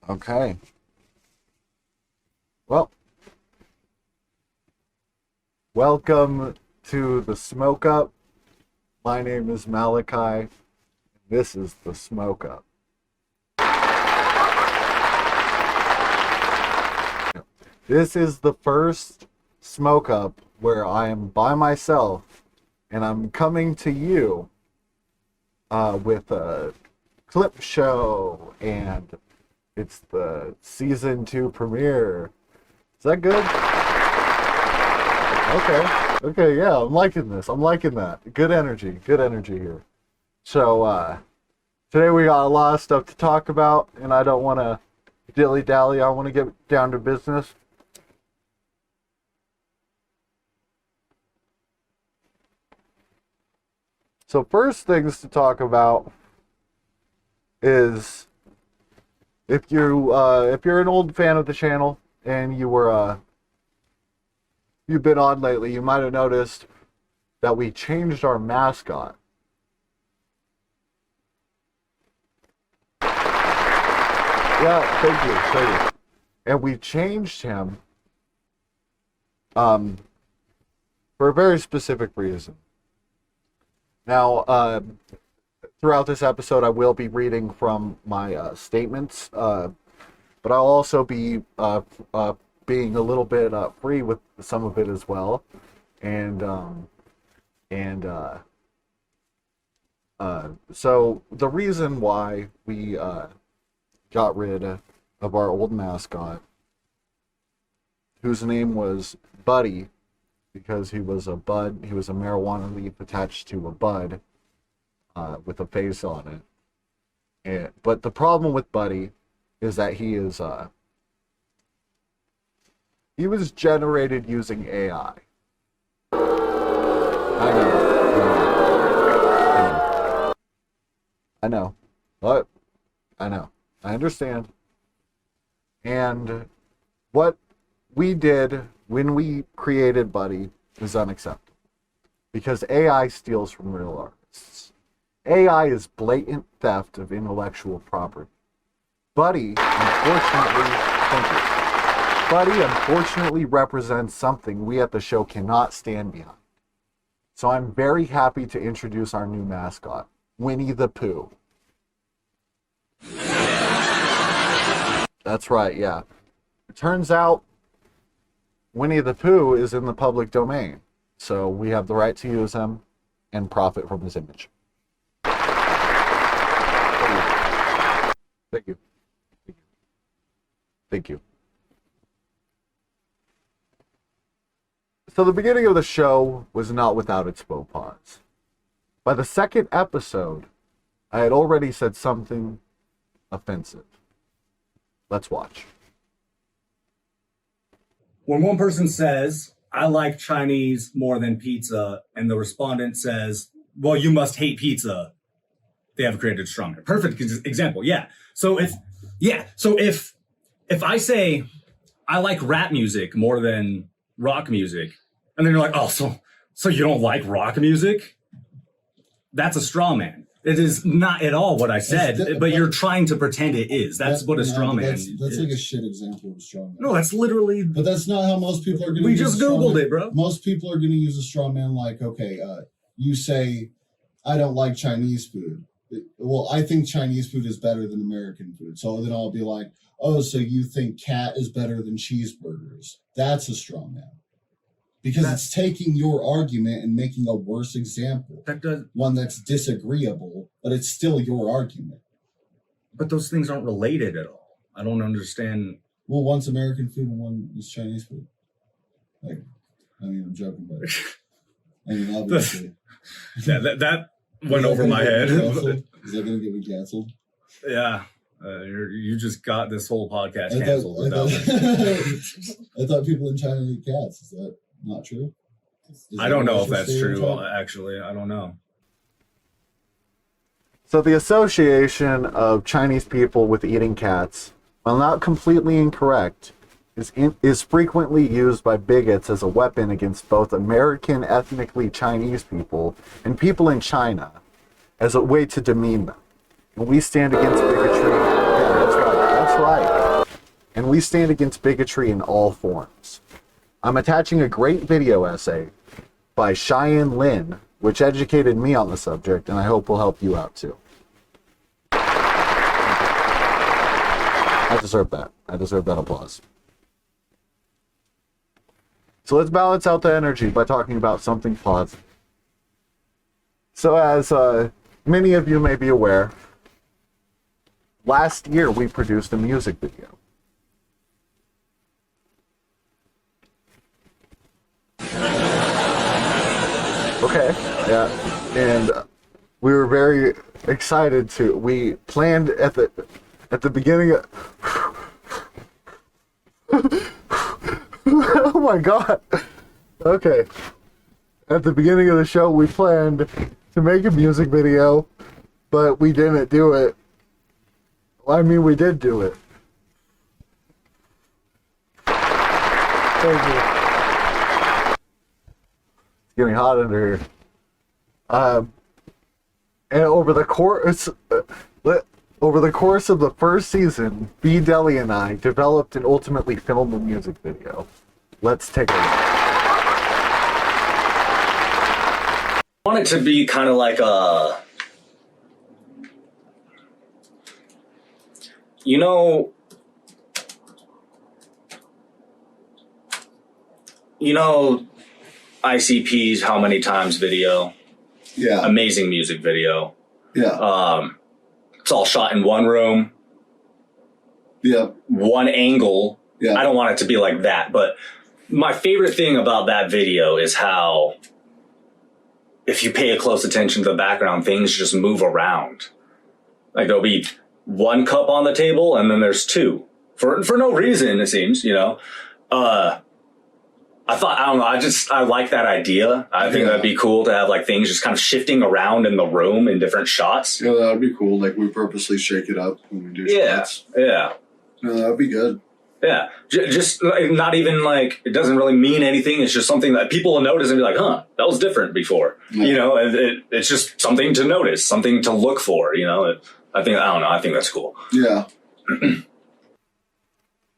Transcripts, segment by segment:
Okay. Well, welcome to the Smoke Up. My name is Malachi. This is the Smoke Up. This is the first Smoke Up where I am by myself and I'm coming to you with a clip show, and it's the season 2 premiere. Is that good? Okay, yeah, I'm liking this. I'm liking that. Good energy here. So, today we got a lot of stuff to talk about, and I don't want to dilly-dally. I want to get down to business. So first things to talk about is if you're an old fan of the channel and you've been on lately, you might have noticed that we changed our mascot. Yeah, thank you. And we changed him for a very specific reason. Now, throughout this episode, I will be reading from my statements, but I'll also be being a little bit free with some of it as well. So the reason why we got rid of our old mascot, whose name was Buddy, because he was a marijuana leaf attached to a bud with a face on it. But the problem with Buddy is that he was generated using AI. I know. What? I know. I understand. And what we did when we created Buddy is unacceptable, because AI steals from real artists. AI is blatant theft of intellectual property. Buddy, unfortunately represents something we at the show cannot stand behind. So I'm very happy to introduce our new mascot, Winnie the Pooh. That's right, yeah. It turns out Winnie the Pooh is in the public domain, so we have the right to use him and profit from his image. Thank you. So the beginning of the show was not without its faux pas. By the second episode, I had already said something offensive. Let's watch. When one person says, I like Chinese more than pizza, and the respondent says, well, you must hate pizza, they have created stronger. Perfect example. Yeah. So if I say I like rap music more than rock music, and then you're like, oh, so you don't like rock music? That's a straw man. It is not at all what I said, but you're trying to pretend it is. That's what a straw man is. That's like a shit example of a straw man. No, that's literally... But that's not how most people are going to use We just Googled it, bro. Most people are going to use a straw man like, okay, you say, I don't like Chinese food. Well, I think Chinese food is better than American food. So then I'll be like, oh, so you think cat is better than cheeseburgers. That's a straw man. Because it's taking your argument and making a worse example. One that's disagreeable, but it's still your argument. But those things aren't related at all. I don't understand. Well, one's American food and one is Chinese food. I'm joking, but obviously. Yeah, that went over my head. Is that going to get me canceled? Yeah. You just got this whole podcast canceled. I thought people in China eat cats. Is that not true? I don't know if that's true, actually. I don't know. So the association of Chinese people with eating cats, while not completely incorrect, is frequently used by bigots as a weapon against both American ethnically Chinese people and people in China as a way to demean them. And we stand against bigotry. Yeah, that's looks like. And we stand against bigotry in all forms. I'm attaching a great video essay by Cheyenne Lynn, which educated me on the subject, and I hope will help you out too. I deserve that. I deserve that applause. So let's balance out the energy by talking about something positive. So as many of you may be aware, last year we produced a music video. Okay, yeah, and we were very excited to. We planned at the beginning of. Oh my god! Okay, at the beginning of the show, we planned to make a music video, but we didn't do it. Well, I mean, we did do it. Thank you. It's getting hot under here. And over the course of the first season, B. Deli and I developed and ultimately filmed a music video. Let's take a look. I want it to be kind of like a, you know, ICP's How Many Times video. Yeah. Amazing music video. Yeah. It's all shot in one room. Yeah. One angle. Yeah. I don't want it to be like that, but my favorite thing about that video is how, if you pay a close attention to the background, things just move around. Like there'll be one cup on the table and then there's two for no reason, it seems, you know. I don't know, I like that idea. I think that'd be cool to have like things just kind of shifting around in the room in different shots. Yeah, that'd be cool. Like we purposely shake it up when we do shots. Yeah. No, that'd be good. Yeah. Just like, not even like, it doesn't really mean anything. It's just something that people will notice and be like, huh, that was different before. Yeah. You know, it's just something to notice, something to look for, you know. I think that's cool. Yeah.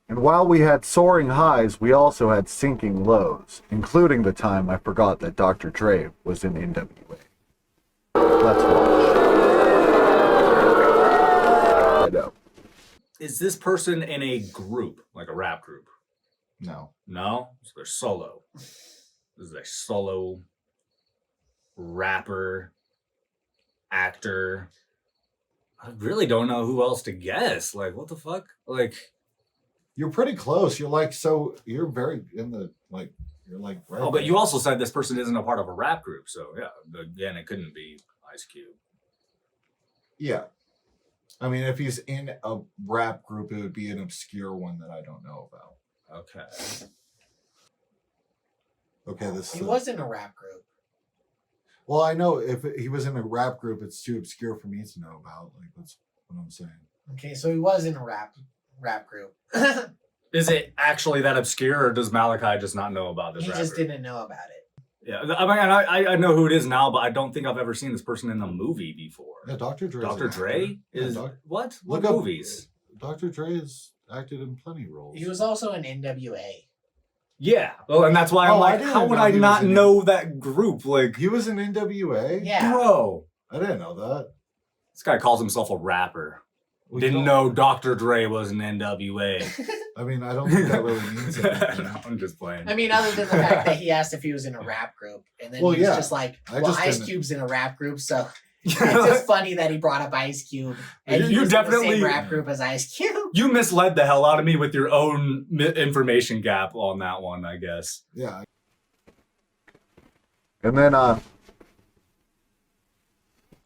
And while we had soaring highs, we also had sinking lows, including the time I forgot that Dr. Dre was in NWA. Let's watch. I know. Is this person in a group, like a rap group? No. No? So they're solo. This is a solo rapper, actor. I really don't know who else to guess. Like, what the fuck? Like, You're pretty close. You're very in the, like, you're like, right. oh, but you also said this person isn't a part of a rap group. So, yeah, again, it couldn't be Ice Cube. Yeah. I mean, if he's in a rap group, it would be an obscure one that I don't know about. Okay. Okay, He was in a rap group. Well, I know if he was in a rap group, it's too obscure for me to know about. Like, that's what I'm saying. Okay, so he was in a rap group. Is it actually that obscure, or does Malachi just not know about this He rap just group? didn't know about it. Yeah, I mean, I know who it is now, but I don't think I've ever seen this person in a movie before. Yeah, Dr. Dre. Dr. Dre is what? What Look up movies? Dr. Dre has acted in plenty of roles. He was also in NWA. Yeah. Well, and that's why I'm like, I didn't how would know I he not was in know that group? Like, He was in NWA? Yeah. bro, I didn't know that. this guy calls himself a rapper. We Didn't know Dr. Dre was in NWA. I mean, I don't think that really means anything. No, I'm just playing. I mean, other than the fact that he asked if he was in a rap group, and then Well, he was yeah. just like, I "Well, just Ice didn't- Cube's in a rap group, so it's just funny that he brought up Ice Cube." And he You was in the definitely- same rap group as Ice Cube. You misled the hell out of me with your own information gap on that one, I guess. Yeah. And then,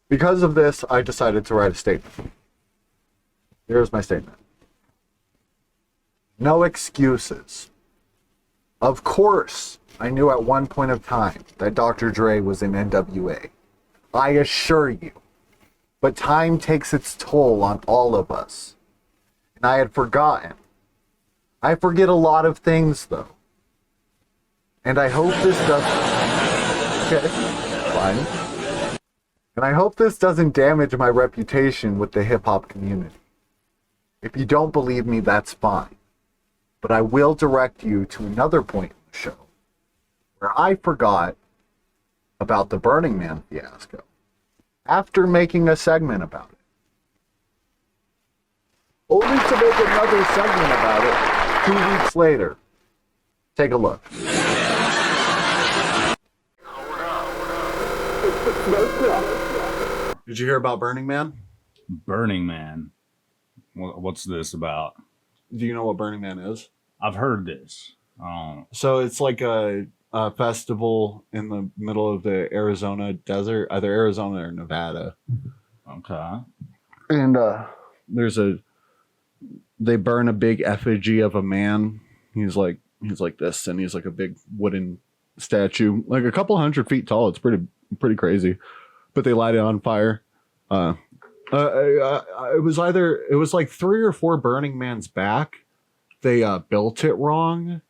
because of this, I decided to write a statement. Here's my statement. No excuses. Of course, I knew at one point of time that Dr. Dre was in NWA. I assure you. But time takes its toll on all of us. And I had forgotten. I forget a lot of things, though. And I hope this doesn't... Okay, fine. And I hope this doesn't damage my reputation with the hip-hop community. If you don't believe me, that's fine. But I will direct you to another point in the show where I forgot about the Burning Man fiasco after making a segment about it. Only to make another segment about it 2 weeks later. Take a look. Did you hear about Burning Man? Burning Man. What's this about? Do you know what Burning Man is? I've heard this. So it's like a festival in the middle of the Arizona desert, either Arizona or Nevada. Okay. And they burn a big effigy of a man. He's like this, and he's like a big wooden statue, like a couple 100 feet tall. It's pretty crazy. But they light it on fire. It was like 3 or 4 Burning Man's back. They built it wrong,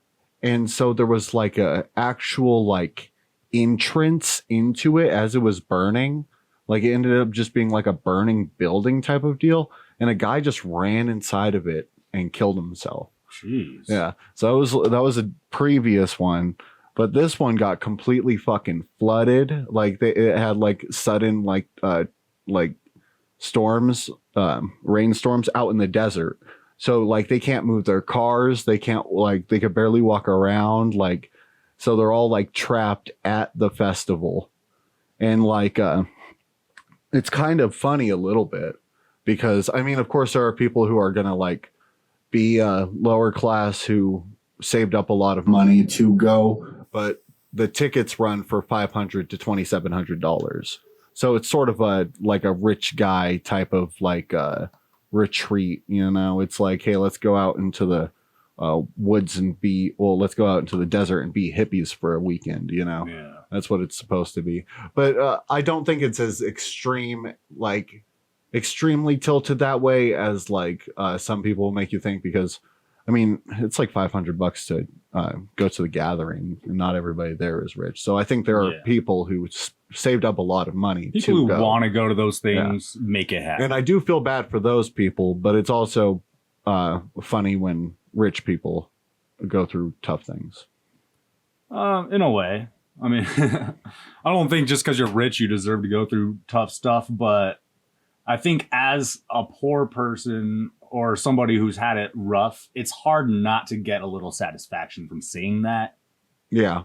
and so there was like a actual like entrance into it as it was burning. Like it ended up just being like a burning building type of deal, and a guy just ran inside of it and killed himself. Jeez. Yeah. So that was a previous one, but this one got completely fucking flooded. Like it had like sudden like storms, rainstorms out in the desert. So like they can't move their cars. They can't they could barely walk around. Like, so they're all like trapped at the festival, and like it's kind of funny a little bit because I mean, of course, there are people who are gonna like be lower class who saved up a lot of money to go, but the tickets run for $500 to $2,700. So it's sort of a rich guy type of like retreat, you know. It's like, hey, let's go out into the woods and let's go out into the desert and be hippies for a weekend, you know. Yeah. That's what it's supposed to be. But I don't think it's as extremely tilted that way as some people make you think, because I mean, it's like $500 to go to the gathering, and not everybody there is rich. So I think there are people who saved up a lot of money people who want to go to those things, make it happen. And I do feel bad for those people, but it's also funny when rich people go through tough things. In a way. I mean, I don't think just because you're rich, you deserve to go through tough stuff. But I think as a poor person or somebody who's had it rough, it's hard not to get a little satisfaction from seeing that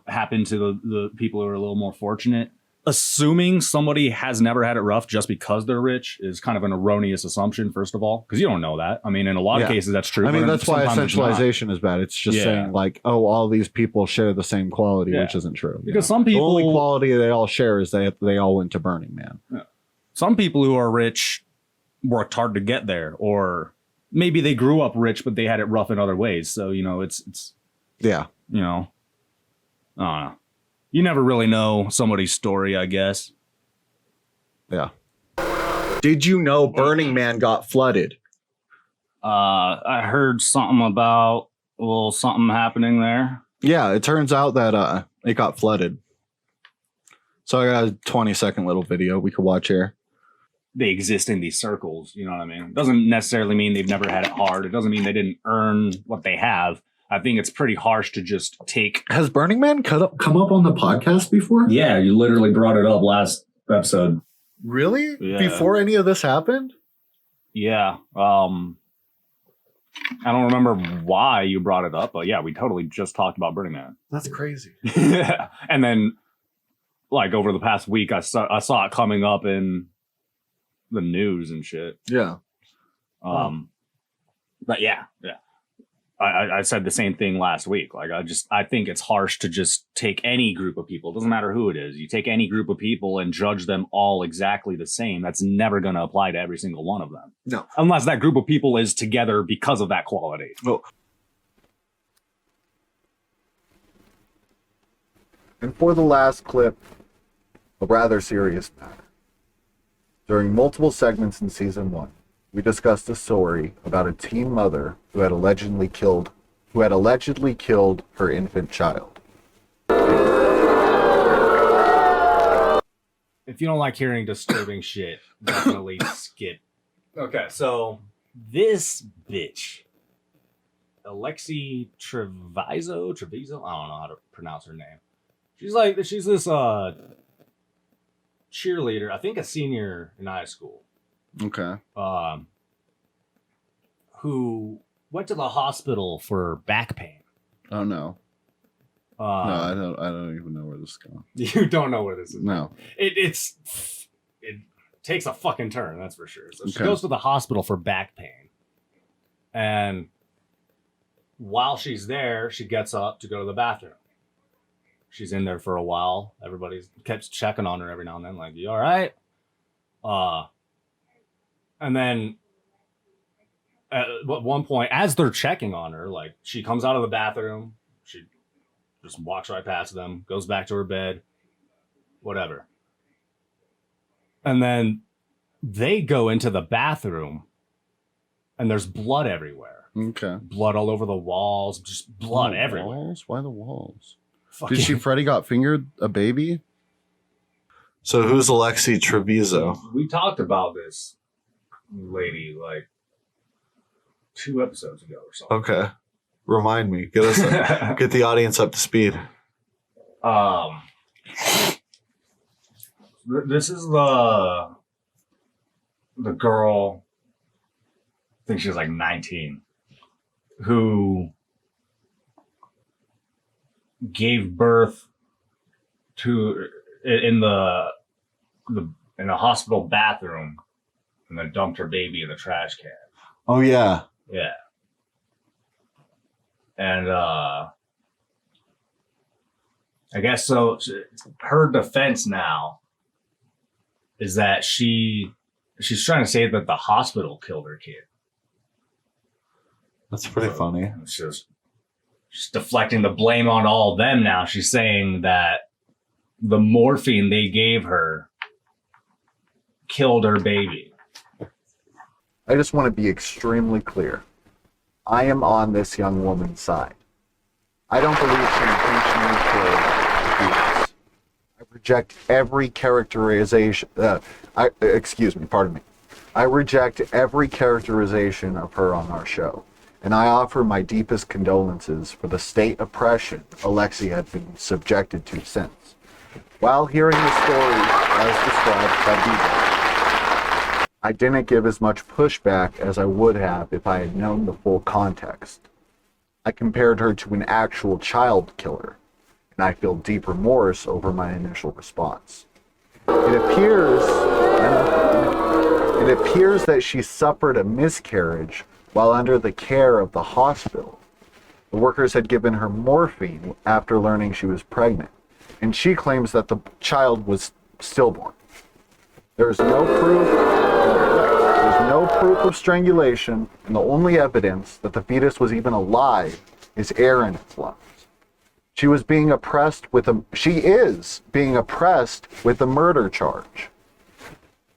happen to the people who are a little more fortunate. Assuming somebody has never had it rough just because they're rich is kind of an erroneous assumption, first of all, because you don't know that. I mean, in a lot of cases, that's true. I mean, that's why essentialization is bad. It's just saying like, oh, all these people share the same quality, which isn't true. Because some people... The only quality they all share is they all went to Burning Man. Yeah. Some people who are rich worked hard to get there, or maybe they grew up rich, but they had it rough in other ways. So, you know, it's you know, I don't know. You never really know somebody's story, I guess. Yeah. Did you know Burning Man got flooded? I heard something about a little something happening there. Yeah, it turns out that it got flooded. So I got a 20-second little video we could watch here. They exist in these circles, you know what I mean? It doesn't necessarily mean they've never had it hard. It doesn't mean they didn't earn what they have. I think it's pretty harsh to just take... Has Burning Man come up on the podcast before? Yeah, you literally brought it up last episode. Really? Yeah. Before any of this happened? Yeah. I don't remember why you brought it up, but yeah, we totally just talked about Burning Man. That's crazy. And then, like, over the past week, I saw it coming up in the news and shit. Yeah. But yeah. I said the same thing last week. Like, I think it's harsh to just take any group of people. It doesn't matter who it is. You take any group of people and judge them all exactly the same. That's never going to apply to every single one of them. No. Unless that group of people is together because of that quality. Well, and for the last clip, a rather serious matter. During multiple segments in season 1, we discussed a story about a teen mother who had allegedly killed her infant child. If you don't like hearing disturbing shit, definitely skip. Okay, so This bitch, Alexee Trevizo, I don't know how to pronounce her name. She's this cheerleader, I think a senior in high school, Okay. who went to the hospital for back pain. Oh no. No, I don't even know where this is going. You don't know where this is. No. It takes a fucking turn, that's for sure. So she Okay. goes to the hospital for back pain. And while she's there, she gets up to go to the bathroom. She's in there for a while. Everybody keeps checking on her every now and then, like, you all right? And then at one point, as they're checking on her, like, she comes out of the bathroom, she just walks right past them, goes back to her bed, whatever. And then they go into the bathroom and there's blood everywhere. Okay. Blood all over the walls, just blood everywhere. Walls? Why the walls? Fucking- Did Freddie got fingered a baby? So who's Alexee Trevizo? We talked about this lady like 2 episodes ago or something. Okay. Remind me. Get us get the audience up to speed. This is the girl, I think she was like 19, who gave birth to in a hospital bathroom and then dumped her baby in the trash can. Oh yeah. Yeah. And I guess so. Her defense now is that she's trying to say that the hospital killed her kid. That's pretty funny. She's deflecting the blame on all of them now. She's saying that the morphine they gave her killed her baby. I just want to be extremely clear. I am on this young woman's side. I don't believe she intentionally killed the fetus. I reject every characterization. I reject every characterization of her on our show, and I offer my deepest condolences for the state oppression Alexee had been subjected to since. While hearing the story as described by DJ, I didn't give as much pushback as I would have if I had known the full context. I compared her to an actual child killer, and I feel deep remorse over my initial response. It appears that she suffered a miscarriage while under the care of the hospital. The workers had given her morphine after learning she was pregnant, and she claims that the child was stillborn. There's no proof of strangulation, and the only evidence that the fetus was even alive is air in its lungs. She is being oppressed with a murder charge.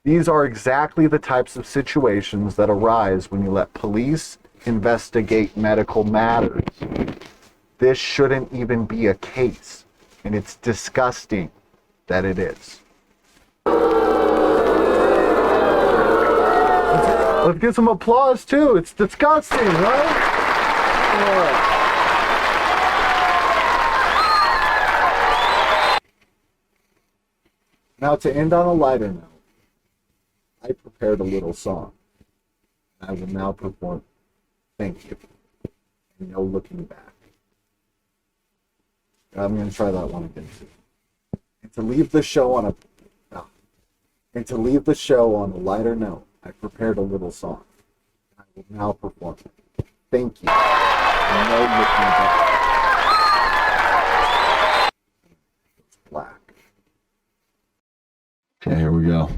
These are exactly the types of situations that arise when you let police investigate medical matters. This shouldn't even be a case, and it's disgusting that it is. Let's get some applause too. It's disgusting, right? Now, to end on a lighter note, I prepared a little song. I will now perform Thank You. No looking back. I'm going to try that one again too. And to leave the show on a lighter note, I prepared a little song. I will now perform it. Thank you. No looking back. It's black. Okay, here we go.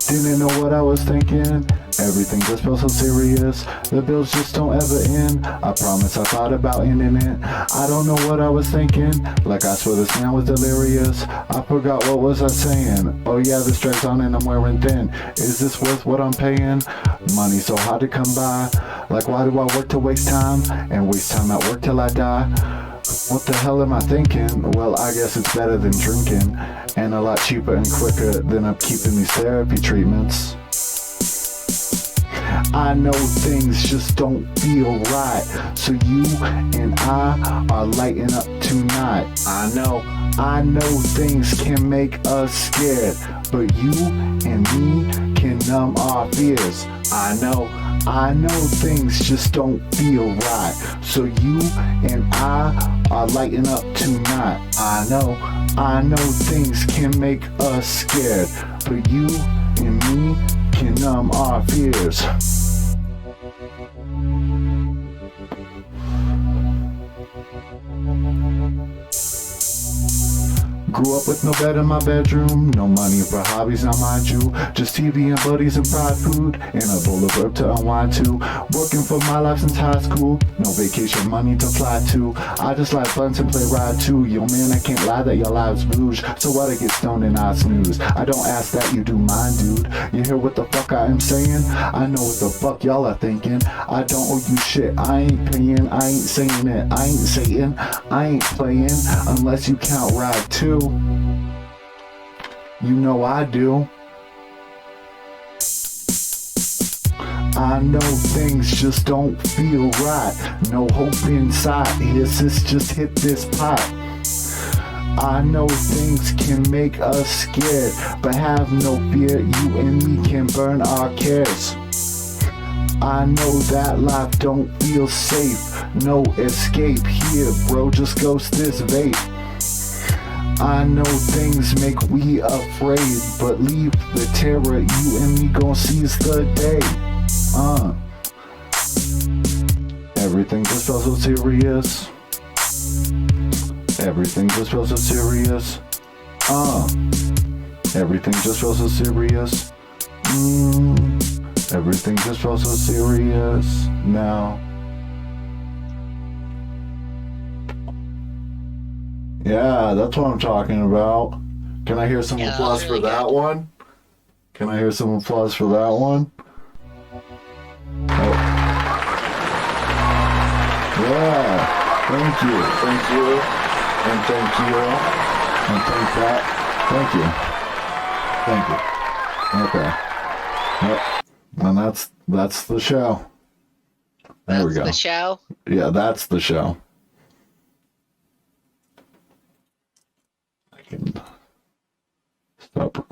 Didn't know what I was thinking. Everything just feels so serious. The bills just don't ever end. I promise I thought about ending it. I don't know what I was thinking. Like I swear this man was delirious. I forgot what was I saying. Oh yeah, this drags on and I'm wearing thin. Is this worth what I'm paying? Money so hard to come by. Like why do I work to waste time? And waste time at work till I die? What the hell am I thinking? Well, I guess it's better than drinking. And a lot cheaper and quicker than upkeeping these therapy treatments. I know things just don't feel right, so you and I are lighting up tonight. I know things can make us scared, but you and me can numb our fears. I know things just don't feel right, so you and I are lighting up tonight. I know things can make us scared, but you and me can numb our fears. Grew up with no bed in my bedroom, no money for hobbies, now mind you. Just TV and buddies and fried food, and a bowl of herb to unwind to. Working for my life since high school, no vacation money to fly to. I just like fun and play ride too. Yo man, I can't lie that your lives booge. So what, I get stoned and I snooze. I don't ask that, you do mine, dude. You hear what the fuck I am saying? I know what the fuck y'all are thinking. I don't owe you shit, I ain't paying, I ain't saying it. I ain't Satan, I ain't playing, unless you count ride too. You know I do. I know things just don't feel right. No hope inside. Here, sis, just hit this pot. I know things can make us scared, but have no fear, you and me can burn our cares. I know that life don't feel safe. No escape here, bro, just ghost this vape. I know things make we afraid, but leave the terror, you and me gon' seize the day. Everything just felt so serious. Everything just felt so serious. Everything just felt so serious. Everything just felt so serious now. Yeah, that's what I'm talking about. Can I hear some Yeah, that applause was really for that good. one? Can I hear some applause for that one? Oh. Yeah, thank you, and thank you, and thank that. Thank you. Okay. Yep. And that's the show. There we That's go. the show. Yeah, that's the show. I can stop recording.